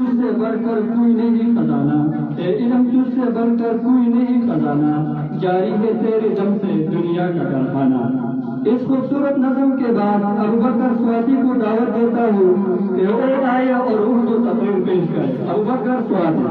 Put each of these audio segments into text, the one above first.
تجھ سے بڑھ کر کوئی نہیں خزانہ، اے علم تجھ سے بڑھ کر کوئی نہیں خزانہ، جاری ہے تیرے دم سے دنیا کا کارخانہ۔ اس خوبصورت نظم کے بعد ابوبکر سواتی کو دعوت دیتا ہوں کہ وہ آئے اور اردو تقریر پیش کرے۔ ابوبکر سواتی۔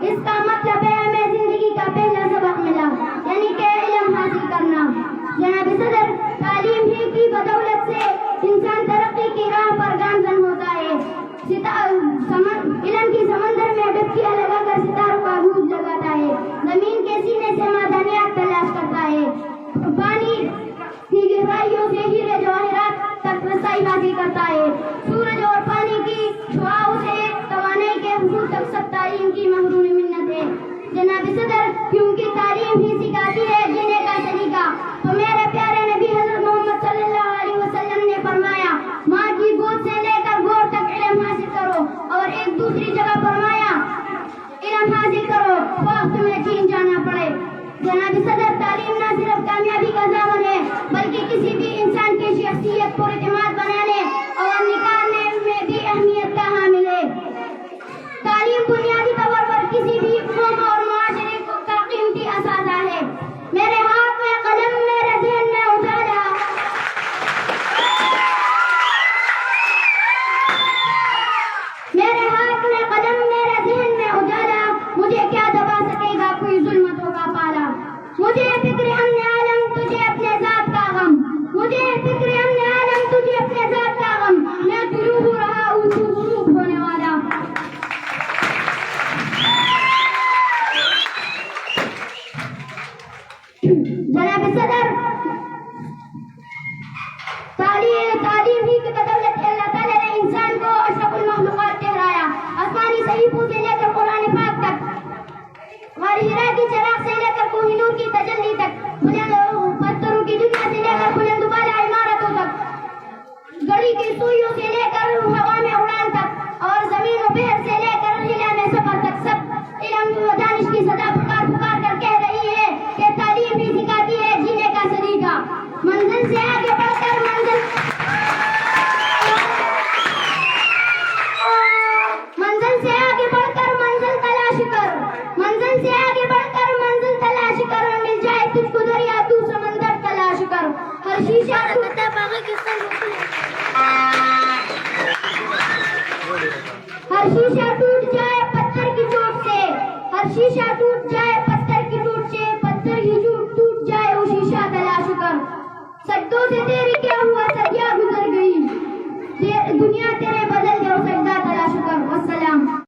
اس کا مطلب ہے ہمیں زندگی کا پہلا سبق ملا، یعنی کہ علم حاصل کرنا۔ جناب صدر، تعلیم ہی کی بدولت سے انسان ترقی کی راہ پر گامزن ہوتا ہے۔ علم کی سمندر میں ڈبکیاں لگا کر ستاروں کا گھوج لگاتا ہے، زمین کے سینے سے معدنیات تلاش کرتا ہے، پانی کی گہرائیوں سے ہیرے جواہرات تک رسائی حاصل کرتا ہے، سورج اور پانی کی شعاعوں سے توانائی کے حصول تک سب تعلیم کی محروم منت ہے۔ جناب صدر، کیونکہ تعلیم ہی سکھاتی ہے جینے کا طریقہ، تو میرے پیارے نبی حضرت محمد صلی اللہ علیہ وسلم نے فرمایا، ماں کی گود سے لے کر گور تک علم حاصل کرو، اور ایک دوسری جگہ فرمایا، علم حاصل کرو خواہ تمہیں چین جانا پڑے۔ جناب صدر، تعلیم نہ صرف کامیابی کا ضامن ہے بلکہ کسی بھی انسان کی شخصیت پر اعتماد بنانے اور نکالنے میں بھی اہمیت کا حامل ہے۔ تعلیم بنیادی طور پر کسی بھی قوم اور معاشرے کا قیمتی اثاثہ ہے۔ میرے ہاتھ میں قلم، میرے ذہن میں اجالا، میرے ہاتھ میں قلم، میرے ذہن میں اجالا، مجھے کیا دبا سکے گا کوئی ظلمتوں کا پالا۔ مجھے فکر امن عالم، تجھے اپنے ذات کا غم، مجھے فکر امن عالم، تجھے اپنے ذات کا غم، میں طلوع ہو رہا ہوں تو غروب ہونے والا۔ جناب صدر، تعلیم ہی کی بدولت اللہ تعالیٰ نے انسان کو اشرف المخلوقات ٹھہرایا۔ آسمانی صحیفوں سے لے کر قرآن پاک تک، غار حرا کی چراغ سے لے کر کوہ نور کی تجلی تک، پتھروں کی دنیا سے لے کر بلند بالا عمارتوں تک، گڑی کی سوئیوں سے لے کر ہوا میں اڑان تک، اور زمین و بحر سے لے کر خلا میں سفر تک، سب علم و دانش کی صدا پکار پکار کر کہہ رہی ہے کہ تعلیم بھی سکھاتی ہے جینے کا طریقہ۔ منزل سے آگے بڑھ کر منزل سے آگے بڑھ کر منزل تلاش کر، منزل سے آگے بڑھ کر منزل تلاش کر، مل جائے تجھ کو دریا تو سمندر تلاش کر۔ ہر شیشہ ہر شیشہ ٹوٹ جائے پتھر کی چوٹ سے، ہر شیشہ ٹوٹ جائے پتھر کی ٹوٹ سے، پتھر ہی ٹوٹ جائے وہ شیشہ تلاش کر۔ سجدوں سے تیری کیا ہوا، صدیاں گزر گئی، دنیا تیرے